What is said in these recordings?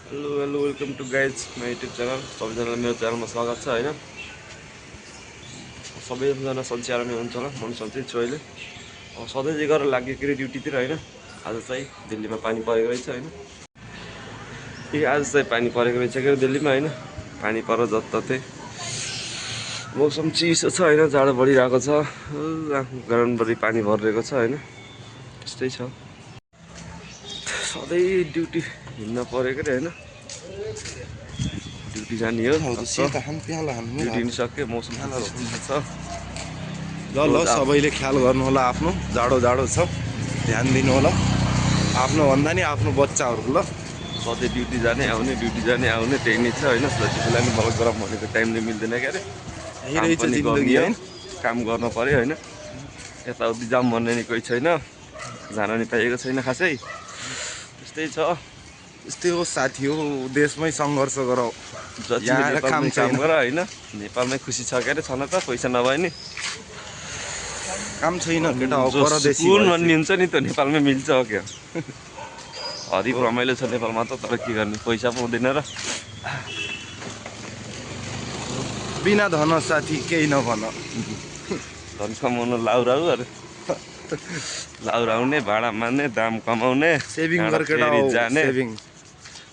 Hello hello welcome to guys my YouTube channel. सबैजनालाई मेरो च्यानलमा स्वागत छ होइन। सबैजना सन्चै हुनुहुन्छ होला। म सन्चै छु अहिले। सधैँ चाहिँ गरेर लाग्यो के अरे ड्युटीतिर होइन। आज चाहिँ दिल्लीमा पानी परेको रहेछ होइन। आज चाहिँ पानी परेको रहेछ के अरे दिल्लीमा होइन। पानी पर जताततै मौसम चिसो छ होइन। जाडो बढिरहेको छ। ग्राउन्डभरि पानी भरिरहेको छ होइन। त्यस्तै छ। सधैँ ड्युटी हिँड्न परेको अरे होइन। ड्युटी जाने हो। ड्युटी हिँडिसक्यो। मौसम छ। ल सबैले ख्याल गर्नु होला। आफ्नो जाडो छ, ध्यान दिनु होला आफ्नो भन्दा नि आफ्नो बच्चाहरूको। ल सधैँ ड्युटी जाने आउने त्यही नै छ होइन। जति बेला नि मलाई गरम भनेको टाइमले मिल्दैन क्या अरे। काम पनि गर्ने हो, काम गर्न पऱ्यो होइन। यताउति जाम भन्ने नि कोही छैन, जान नि पाइएको छैन खासै। त्यस्तै छ। यस्तै हो साथी हो। देशमै सङ्घर्ष गर, यहाँ काम गर होइन। नेपालमै खुसी छ क्या अरे। छन त पैसा नभए नि काम छैन केटा हो। परदेशी भन्ने हुन्छ नि, त्यो नेपालमै मिल्छ हो क्या। हरिक रमाइलो छ नेपालमा त। तर के गर्ने, पैसा पाउँदैन र। बिना धन साथी केही नभन। धन कमाउन लाउराउ अरे। लाउराउने, भाडा मान्ने, दाम कमाउने, सेभिङ गरेर जाने,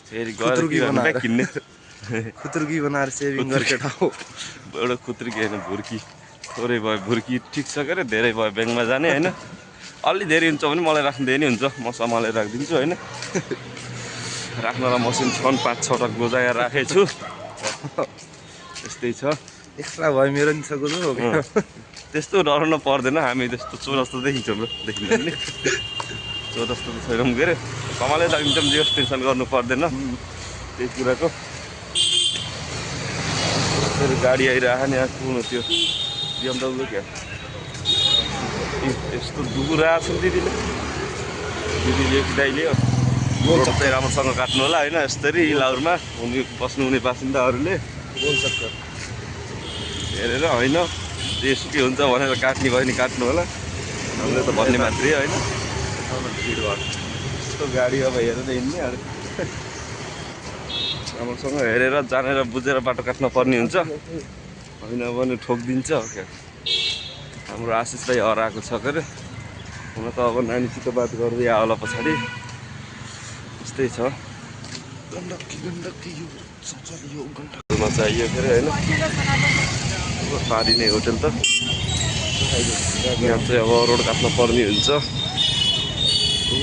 फेरि गएर किन्ने। खुत्रुकी बनाएर सेभिङ गरेर केटा हो। एउटा खुत्रुकी होइन, भुर्की। थोरै भयो भुर्की ठिक छ के अरे। धेरै भयो ब्याङ्कमा जाने होइन। अलि धेरै हुन्छ भने मलाई राख्नु दिए नि हुन्छ, म सम्हालेर राखिदिन्छु होइन। राख्नलाई मसिन छन्, 5-6वटा गोजाएर राखेको छु। त्यस्तै छ। एक्स्ट्रा भयो मेरो नि छ गोजो। त्यस्तो डराउनु पर्दैन। हामी त्यस्तो चोर जस्तो देखिन्छौँ देखिँदैन नि। चोर जस्तो त छैनौँ के अरे। कमाले राखिदिन्छौँ, जे टेन्सन गर्नु पर्दैन त्यही कुराको। फेरि गाडी आइरहेको नि। कुन हो त्यो? BMW क्या। यस्तो दुगुरा छ दिदीले कि दाइले हो। रोड चाहिँ राम्रोसँग काट्नु होला होइन। यस्तरी लाउरमा बस्नुहुने बासिन्दाहरूले हेरेर होइन, जेसुकै हुन्छ भनेर काट्ने भयो नि काट्नु होला। हामीले त भन्ने मात्रै होइन। भिड भयो यस्तो गाडी अब हेरेर हिँड्ने अरे। राम्रोसँग हेरेर जानेर बुझेर बाटो काट्न पर्ने हुन्छ, होइन भने ठोकिदिन्छ हो क्या। हाम्रो आशिष भाइ हराएको छ के अरे। हुन त अब नानीसित बात गर्दै आयो होला पछाडि। त्यस्तै छ। चाहियो के अरे होइन। पारिने होटेल त यहाँ चाहिँ अब रोड काट्न पर्ने हुन्छ।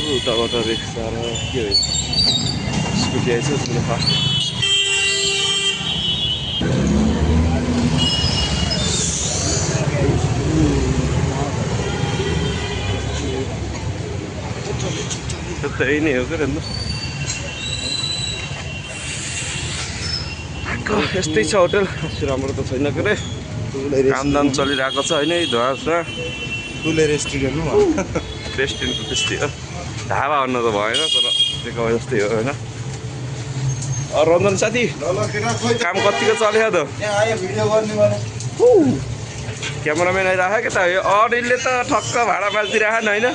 उताबाट रिक्सा र के हो स्कुटी आइछ फास्ट। त्यही नै हो क्या। यस्तै छ होटेल। राम्रो त छैन के अरे। कामदाम चलिरहेको छ होइन। धुवासमा ठुलो रेस्टुरेन्ट हो। रेस्टुरेन्ट त त्यस्तै हो। ढाबा भन्न त भएन, तर त्यो जस्तै हो होइन। रञ्जन साथी काम कतिको चल्यो त? क्यामेराम्यान आइरहेको क्या त। अनिलले त ठक्क भाडा माल्दिरहेन होइन।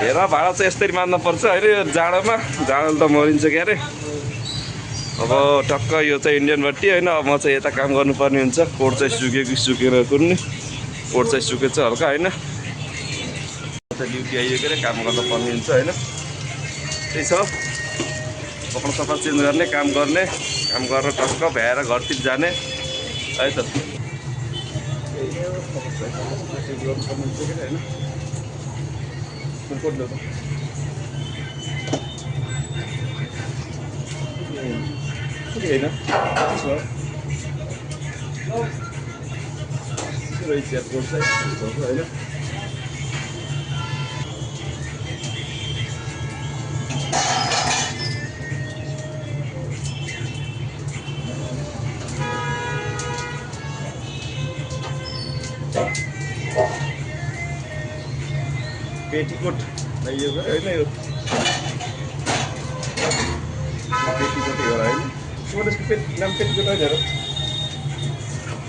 हेर भाडा चाहिँ यसरी मान्नुपर्छ होइन। यो जाडोमा जाडोले त मरिन्छ क्या अरे। अब टक्क यो चाहिँ इन्डियन भट्टी होइन। अब म चाहिँ यता काम गर्नुपर्ने हुन्छ। कोट चाहिँ सुक्यो कि सुकेर कुर्ने। कोट चाहिँ सुकेछ हल्का होइन। ड्युटी आइयो के अरे, काम गर्नु पर्ने हुन्छ होइन। त्यही छ। कपडा सफा चेन्ज गर्ने, काम गर्ने, काम गरेर टक्क भ्याएर घरतिर जाने है त। होइन पेटीकोट यो होइन। यो पेटीकोट हो होइन। त्यसको नाम पेटीकोट होइन र।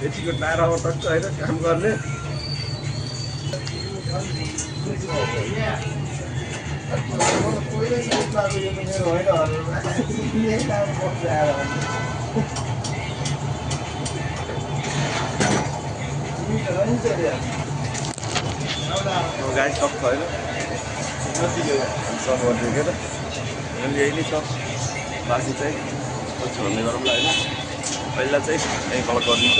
पेटीकोट लाएर अब टक्क होइन काम गर्ने। गाई सक्छ होइन सब गरिदियो क्या त यही नै छ बाँकी चाहिँ पछि भन्ने गरौँला होइन पहिला चाहिँ यहीँ कल गरिदिन्छ